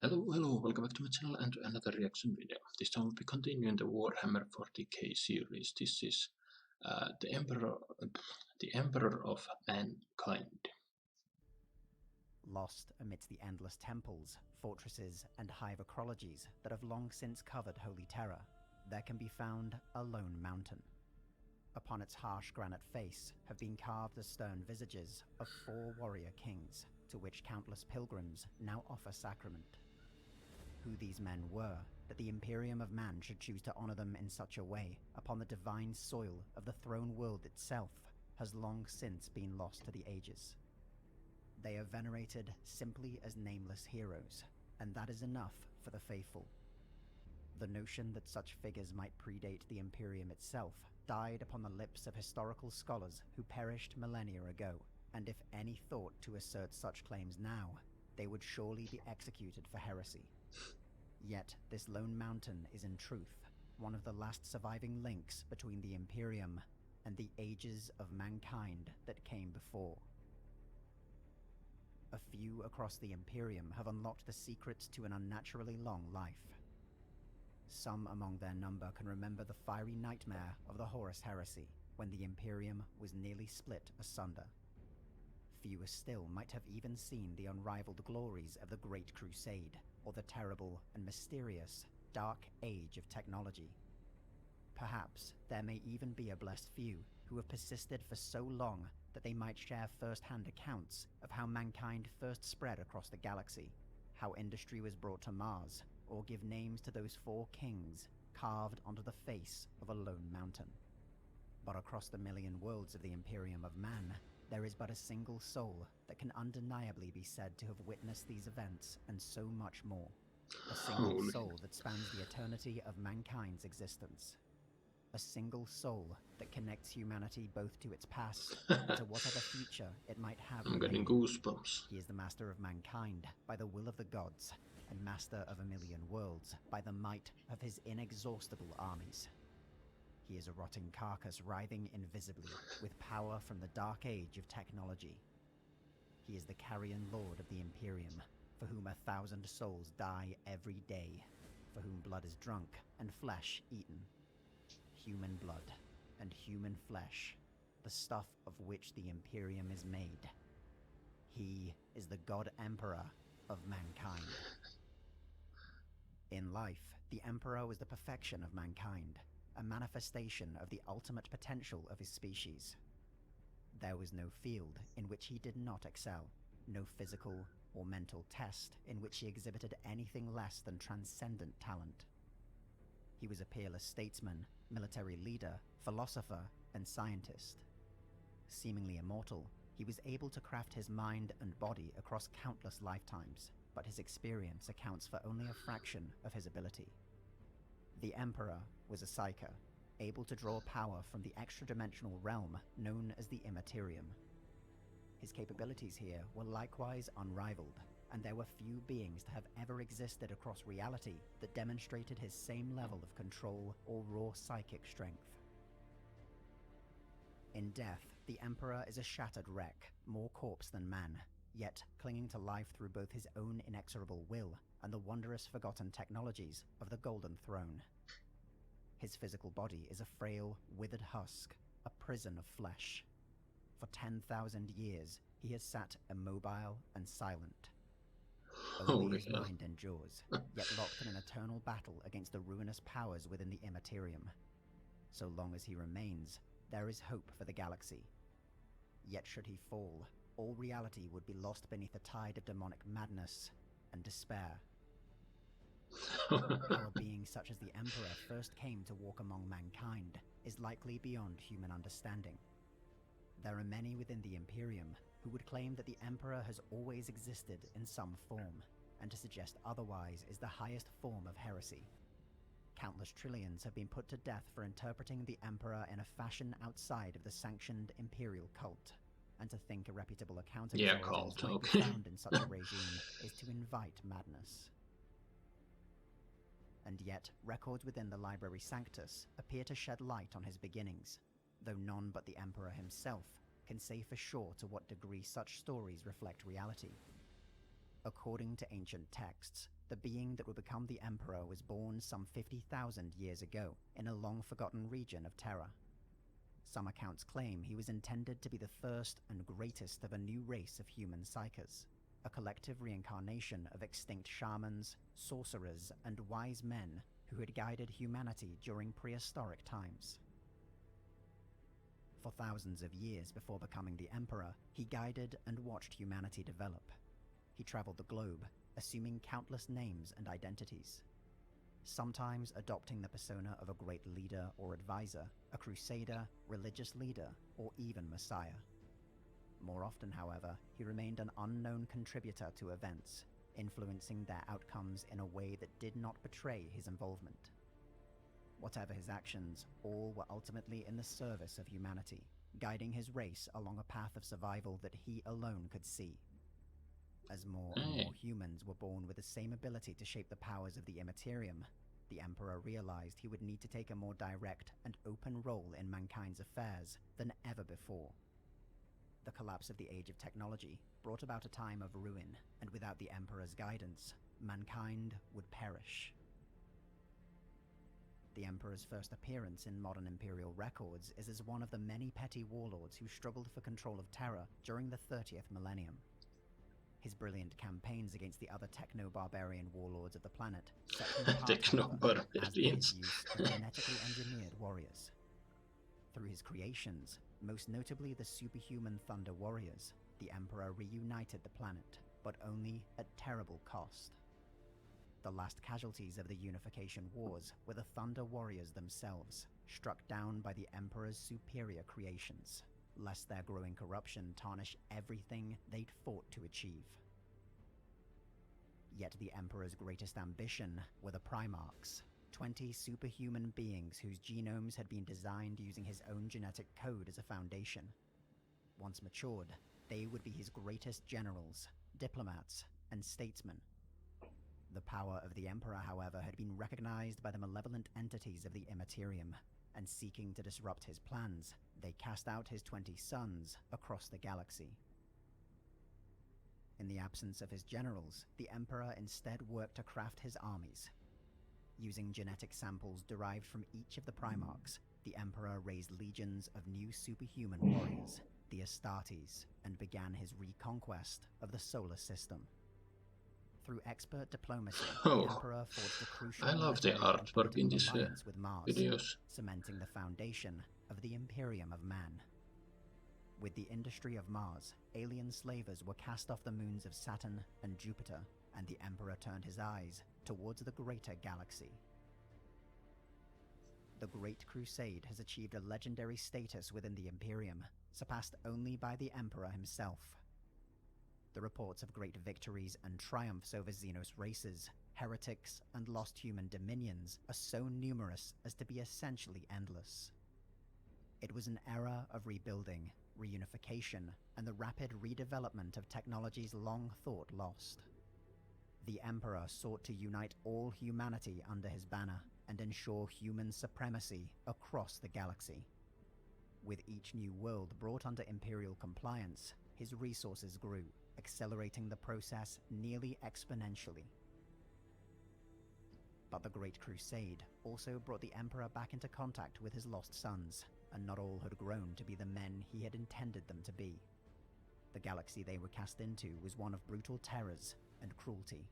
Hello, welcome back to my channel and to another reaction video. This time we'll be continuing the Warhammer 40k series. This is the Emperor of Mankind. Lost amidst the endless temples, fortresses, and hive ecologies that have long since covered Holy Terror, there can be found a lone mountain. Upon its harsh granite face have been carved the stern visages of 4 warrior kings, to which countless pilgrims now offer sacrament. Who these men were, that the Imperium of Man should choose to honor them in such a way upon the divine soil of the throne world itself, has long since been lost to the ages. They are venerated simply as nameless heroes, and that is enough for the faithful. The notion that such figures might predate the Imperium itself died upon the lips of historical scholars who perished millennia ago, and if any thought to assert such claims now, they would surely be executed for heresy. Yet this lone mountain is in truth one of the last surviving links between the Imperium and the ages of mankind that came before. A few across the Imperium have unlocked the secrets to an unnaturally long life. Some among their number can remember the fiery nightmare of the Horus Heresy, when the Imperium was nearly split asunder. Fewer still might have even seen the unrivaled glories of the Great Crusade, or the terrible and mysterious Dark Age of technology. Perhaps there may even be a blessed few who have persisted for so long that they might share first-hand accounts of how mankind first spread across the galaxy, how industry was brought to Mars, or give names to those 4 kings carved onto the face of a lone mountain. But across the million worlds of the Imperium of Man, there is but a single soul that can undeniably be said to have witnessed these events and so much more. A single Holy. soul that spans the eternity of mankind's existence. A single soul that connects humanity both to its past and to whatever future it might have I'm getting remaining. goosebumps. He is the master of mankind by the will of the gods, and master of a million worlds by the might of his inexhaustible armies. He is a rotting carcass writhing invisibly, with power from the dark age of technology. He is the carrion lord of the Imperium, for whom 1,000 souls die every day, for whom blood is drunk and flesh eaten. Human blood and human flesh, the stuff of which the Imperium is made. He is the God Emperor of mankind. In life, the Emperor was the perfection of mankind, a manifestation of the ultimate potential of his species. There was no field in which he did not excel, no physical or mental test in which he exhibited anything less than transcendent talent. He was a peerless statesman, military leader, philosopher, and scientist. Seemingly immortal, he was able to craft his mind and body across countless lifetimes, but his experience accounts for only a fraction of his ability. The Emperor was a psyker, able to draw power from the extra-dimensional realm known as the Immaterium. His capabilities here were likewise unrivaled, and there were few beings to have ever existed across reality that demonstrated his same level of control or raw psychic strength. In death, the Emperor is a shattered wreck, more corpse than man, yet clinging to life through both his own inexorable will and the wondrous forgotten technologies of the Golden Throne. His physical body is a frail, withered husk, a prison of flesh. For 10,000 years, he has sat immobile and silent. Only Holy his hell. mind endures, yet locked in an eternal battle against the ruinous powers within the Immaterium. So long as he remains, there is hope for the galaxy. Yet should he fall, all reality would be lost beneath a tide of demonic madness and despair. How a being such as the Emperor first came to walk among mankind is likely beyond human understanding. There are many within the Imperium who would claim that the Emperor has always existed in some form, and to suggest otherwise is the highest form of heresy. Countless trillions have been put to death for interpreting the Emperor in a fashion outside of the sanctioned imperial cult, and to think a reputable account of his Yeah, origins cult, might be okay. found in such a regime is to invite madness. And yet, records within the Library Sanctus appear to shed light on his beginnings, though none but the Emperor himself can say for sure to what degree such stories reflect reality. According to ancient texts, The being that would become the Emperor was born some 50,000 years ago in a long-forgotten region of Terra. Some accounts claim he was intended to be the first and greatest of a new race of human psykers, a collective reincarnation of extinct shamans, sorcerers, and wise men who had guided humanity during prehistoric times. For thousands of years before becoming the Emperor, he guided and watched humanity develop. He traveled the globe, assuming countless names and identities, sometimes adopting the persona of a great leader or advisor, a crusader, religious leader, or even messiah. More often, however, he remained an unknown contributor to events, influencing their outcomes in a way that did not betray his involvement. Whatever his actions, all were ultimately in the service of humanity, guiding his race along a path of survival that he alone could see. As more and more humans were born with the same ability to shape the powers of the Immaterium, the Emperor realized he would need to take a more direct and open role in mankind's affairs than ever before. The collapse of the Age of Technology brought about a time of ruin, and without the Emperor's guidance, mankind would perish. The Emperor's first appearance in modern Imperial records is as one of the many petty warlords who struggled for control of Terra during the 30th millennium. His brilliant campaigns against the other techno-barbarian warlords of the planet set him apart, however, as did his use of genetically engineered warriors. Through his creations, most notably the superhuman Thunder Warriors, the Emperor reunited the planet, but only at terrible cost. The last casualties of the Unification Wars were the Thunder Warriors themselves, struck down by the Emperor's superior creations, lest their growing corruption tarnish everything they'd fought to achieve. Yet the Emperor's greatest ambition were the Primarchs, 20 superhuman beings whose genomes had been designed using his own genetic code as a foundation. Once matured, they would be his greatest generals, diplomats, and statesmen. The power of the Emperor, however, had been recognized by the malevolent entities of the Immaterium, and seeking to disrupt his plans, they cast out his 20 sons across the galaxy. In the absence of his generals, the Emperor instead worked to craft his armies. Using genetic samples derived from each of the Primarchs, the Emperor raised legions of new superhuman warriors, the Astartes, and began his reconquest of the solar system. Through expert diplomacy, the Emperor forged a crucial I love the military and artwork in political these alliance with Mars, videos. cementing the foundation of the Imperium of Man. With the industry of Mars, alien slavers were cast off the moons of Saturn and Jupiter, and the Emperor turned his eyes towards the greater galaxy. The Great Crusade has achieved a legendary status within the Imperium, surpassed only by the Emperor himself. The reports of great victories and triumphs over Xenos races, heretics, and lost human dominions are so numerous as to be essentially endless. It was an era of rebuilding, reunification, and the rapid redevelopment of technologies long thought lost. The Emperor sought to unite all humanity under his banner and ensure human supremacy across the galaxy. With each new world brought under Imperial compliance, his resources grew, accelerating the process nearly exponentially. But the Great Crusade also brought the Emperor back into contact with his lost sons, and not all had grown to be the men he had intended them to be. The galaxy they were cast into was one of brutal terrors and cruelty.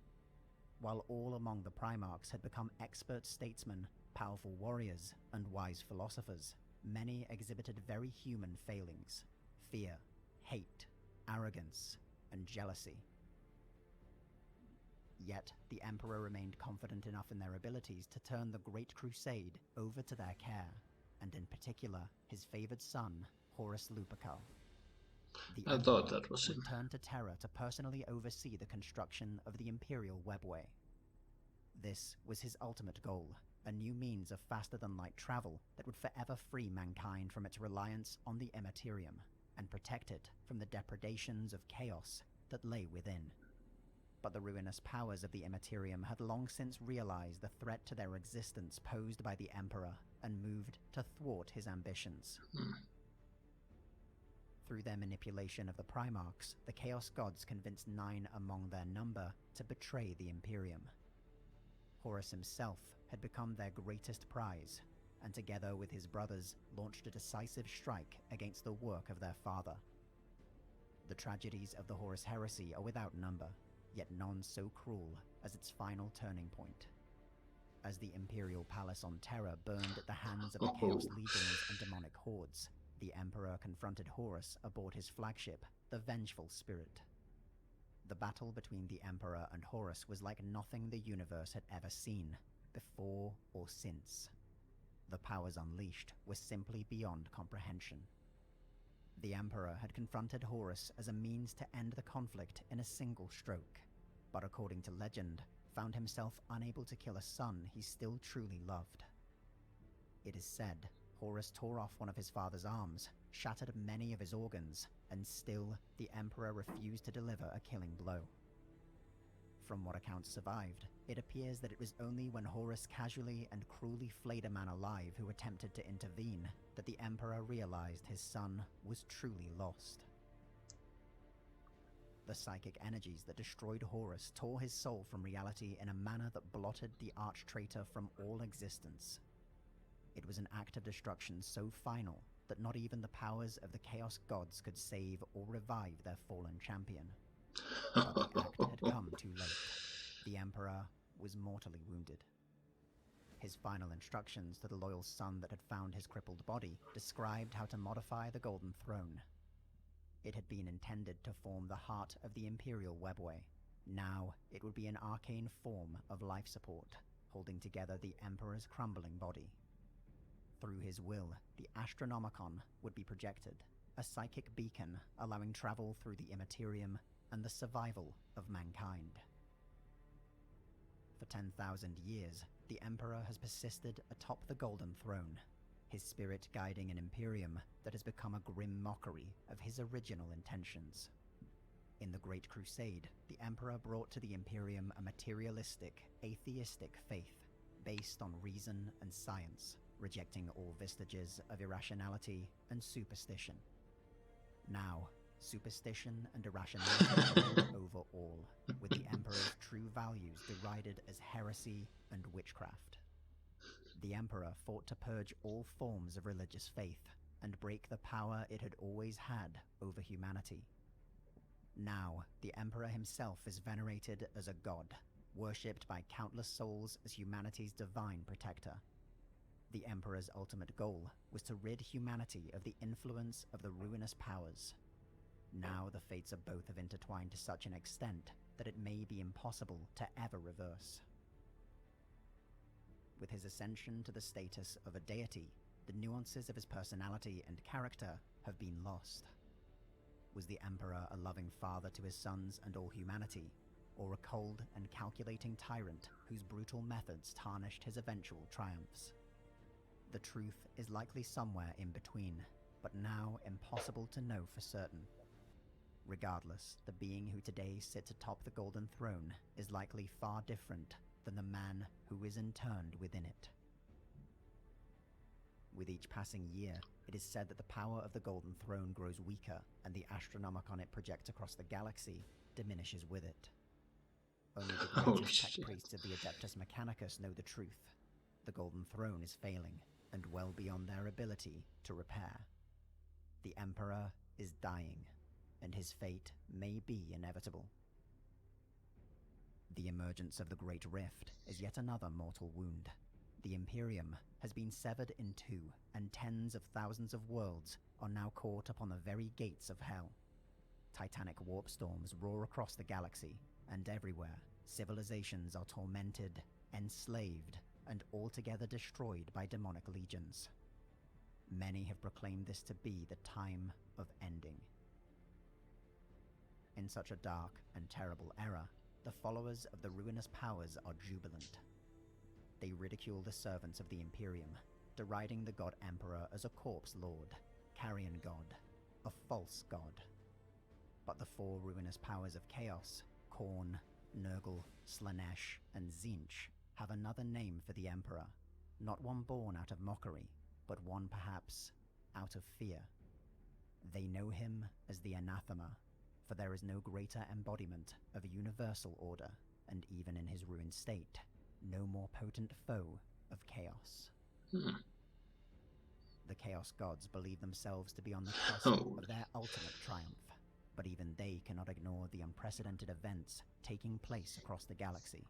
While all among the Primarchs had become expert statesmen, powerful warriors, and wise philosophers, many exhibited very human failings: fear, hate, arrogance, and jealousy. Yet, the Emperor remained confident enough in their abilities to turn the Great Crusade over to their care, and in particular, his favored son, Horus Lupercal. The I thought that was him. returned to Terra to personally oversee the construction of the Imperial Webway. This was his ultimate goal, a new means of faster-than-light travel that would forever free mankind from its reliance on the Immaterium, and protect it from the depredations of chaos that lay within. But the ruinous powers of the Immaterium had long since realized the threat to their existence posed by the Emperor, and moved to thwart his ambitions. Through their manipulation of the Primarchs, the Chaos Gods convinced 9 among their number to betray the Imperium, Horus himself had become their greatest prize, and together with his brothers launched a decisive strike against the work of their father. The tragedies of the Horus heresy are without number, yet none so cruel as its final turning point. As the Imperial Palace on Terra burned at the hands of the Chaos Legions and demonic hordes, the Emperor confronted Horus aboard his flagship, the Vengeful Spirit. The battle between the Emperor and Horus was like nothing the universe had ever seen, before or since. The powers unleashed were simply beyond comprehension. The Emperor had confronted Horus as a means to end the conflict in a single stroke, but according to legend, found himself unable to kill a son he still truly loved. It is said Horus tore off one of his father's arms, shattered many of his organs, and still the Emperor refused to deliver a killing blow. From what accounts survived, it appears that it was only when Horus casually and cruelly flayed a man alive who attempted to intervene that the Emperor realized his son was truly lost. The psychic energies that destroyed Horus tore his soul from reality in a manner that blotted the arch-traitor from all existence. It was an act of destruction so final that not even the powers of the Chaos Gods could save or revive their fallen champion. But the act had come too late. The Emperor was mortally wounded. His final instructions to the loyal son that had found his crippled body described how to modify the Golden Throne. It had been intended to form the heart of the Imperial Webway. Now it would be an arcane form of life support, holding together the Emperor's crumbling body. Through his will, the Astronomicon would be projected, a psychic beacon allowing travel through the Immaterium and the survival of mankind. For 10,000 years, the Emperor has persisted atop the Golden Throne, his spirit guiding an Imperium that has become a grim mockery of his original intentions. In the Great Crusade, the Emperor brought to the Imperium a materialistic, atheistic faith based on reason and science, rejecting all vestiges of irrationality and superstition. Now, superstition and irrationality rule over all, with the Emperor's true values derided as heresy and witchcraft. The Emperor fought to purge all forms of religious faith and break the power it had always had over humanity. Now, the Emperor himself is venerated as a god, worshipped by countless souls as humanity's divine protector. The Emperor's ultimate goal was to rid humanity of the influence of the ruinous powers. Now the fates of both have intertwined to such an extent that it may be impossible to ever reverse. With his ascension to the status of a deity, the nuances of his personality and character have been lost. Was the Emperor a loving father to his sons and all humanity, or a cold and calculating tyrant whose brutal methods tarnished his eventual triumphs? The truth is likely somewhere in between, but now impossible to know for certain. Regardless, the being who today sits atop the Golden Throne is likely far different than the man who is interned within it. With each passing year, it is said that the power of the Golden Throne grows weaker, and the Astronomicon it projects across the galaxy diminishes with it. Only the greatest tech priests of the Adeptus Mechanicus know the truth. The Golden Throne is failing, and well beyond their ability to repair. The Emperor is dying, and his fate may be inevitable. The emergence of the Great Rift is yet another mortal wound. The Imperium has been severed in two, and tens of thousands of worlds are now caught upon the very gates of hell. Titanic warp storms roar across the galaxy, and everywhere, civilizations are tormented, enslaved, and altogether destroyed by demonic legions. Many have proclaimed this to be the time of ending. In such a dark and terrible era, the followers of the ruinous powers are jubilant. They ridicule the servants of the Imperium, deriding the God Emperor as a corpse lord, carrion god, a false god. But the four ruinous powers of chaos, Khorne, Nurgle, Slaanesh, and Tzeentch, have another name for the Emperor, not one born out of mockery, but one perhaps out of fear. They know him as the Anathema, for there is no greater embodiment of a universal order, and even in his ruined state, no more potent foe of chaos. The Chaos Gods believe themselves to be on the cusp of their ultimate triumph, but even they cannot ignore the unprecedented events taking place across the galaxy.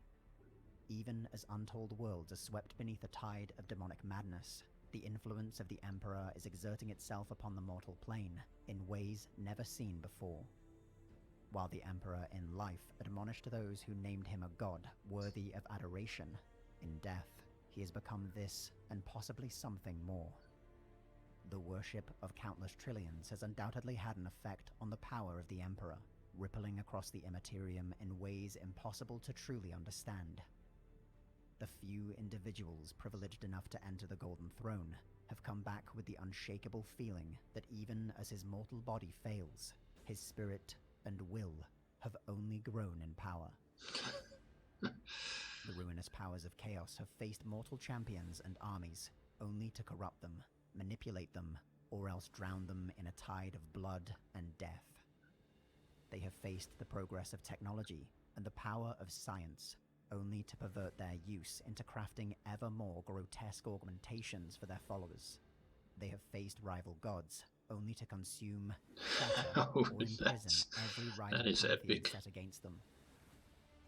Even as untold worlds are swept beneath a tide of demonic madness, the influence of the Emperor is exerting itself upon the mortal plane in ways never seen before. While the Emperor in life admonished those who named him a god worthy of adoration, in death he has become this and possibly something more. The worship of countless trillions has undoubtedly had an effect on the power of the Emperor, rippling across the Immaterium in ways impossible to truly understand. The few individuals privileged enough to enter the Golden Throne have come back with the unshakable feeling that even as his mortal body fails, his spirit and will have only grown in power. The ruinous powers of chaos have faced mortal champions and armies, only to corrupt them, manipulate them, or else drown them in a tide of blood and death. They have faced the progress of technology and the power of science, only to pervert their use into crafting ever more grotesque augmentations for their followers. They have faced rival gods, only to consume, shatter, or imprison every rival pantheon set against them.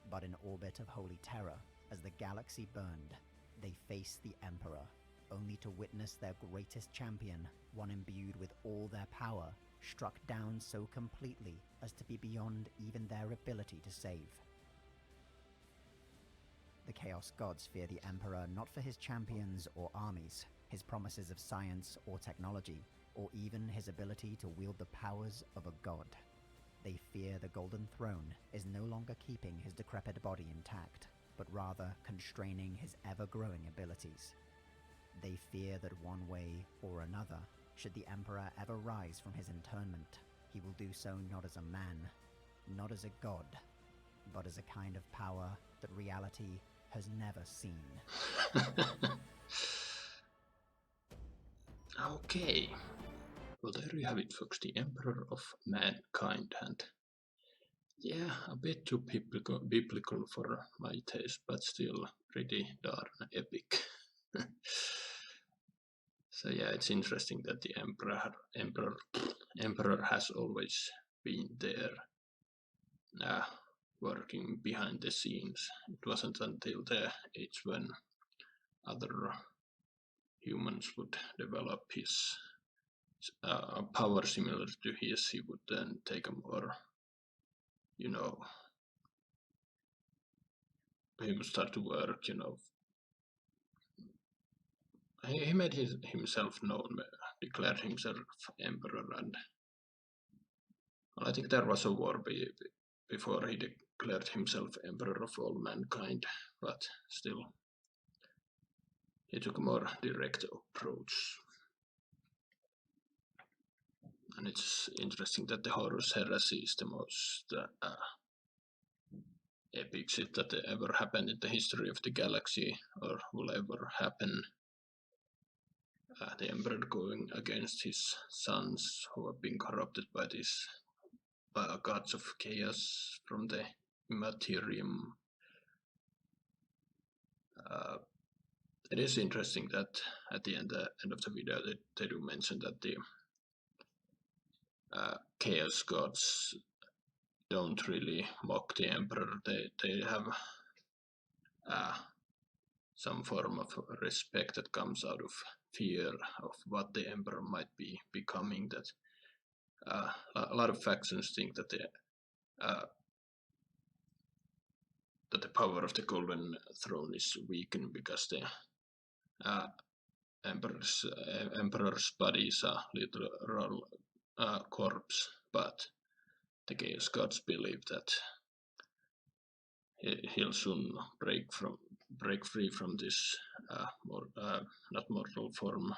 But in orbit of holy terror, as the galaxy burned, they faced the Emperor, only to witness their greatest champion, one imbued with all their power, struck down so completely as to be beyond even their ability to save. The Chaos Gods fear the Emperor not for his champions or armies, his promises of science or technology, or even his ability to wield the powers of a god. They fear the Golden Throne is no longer keeping his decrepit body intact, but rather constraining his ever-growing abilities. They fear that one way or another, should the Emperor ever rise from his internment, he will do so not as a man, not as a god, but as a kind of power that reality has never seen. Okay. Well, there you have it, folks, the Emperor of Mankind, and yeah, a bit too biblical for my taste, but still pretty darn epic. So yeah, it's interesting that the emperor has always been there, working behind the scenes. It wasn't until the age when other humans would develop his power similar to his, he would then take a more, he would start to work, he made himself known, declared himself emperor, and well, I think there was a war before he declared himself emperor of all mankind, but still, he took a more direct approach. And it's interesting that the Horus Heresy is the most epic shit that ever happened in the history of the galaxy, or will ever happen. The Emperor going against his sons, who have been corrupted by these gods of chaos from the Immaterium. It is interesting that at the end of the video they do mention that the chaos gods don't really mock the Emperor. They have some form of respect that comes out of fear of what the Emperor might be becoming. That a lot of factions think that the power of the Golden Throne is weakened because the Emperor's body is a literal corpse, but the Chaos Gods believe that he'll soon break free from this not mortal form,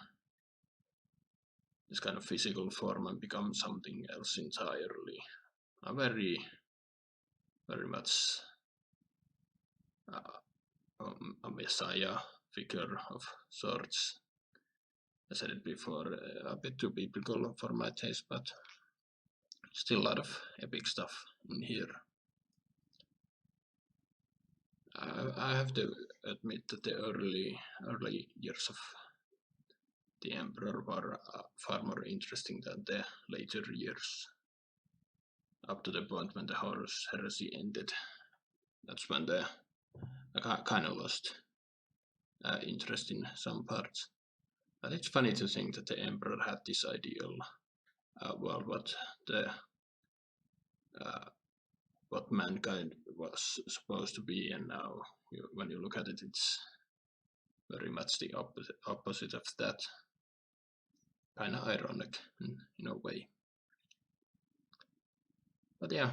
this kind of physical form, and become something else entirely. A very much a messiah figure of sorts. I said it before, a bit too biblical for my taste, but still a lot of epic stuff in here. I have to admit that the early years of the Emperor were far more interesting than the later years, up to the point when the Horus heresy ended. That's when I kind of lost interest in some parts. But it's funny to think that the Emperor had this ideal world, what mankind was supposed to be, and now when you look at it, it's very much the opposite of that. Kind of ironic in a way. But yeah,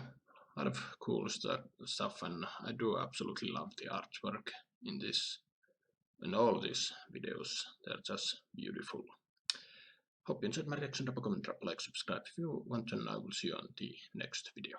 a lot of cool stuff, and I do absolutely love the artwork in this and all these videos. They're just beautiful. Hope you enjoyed my reaction. Drop a comment, drop a like, subscribe if you want, and I will see you on the next video.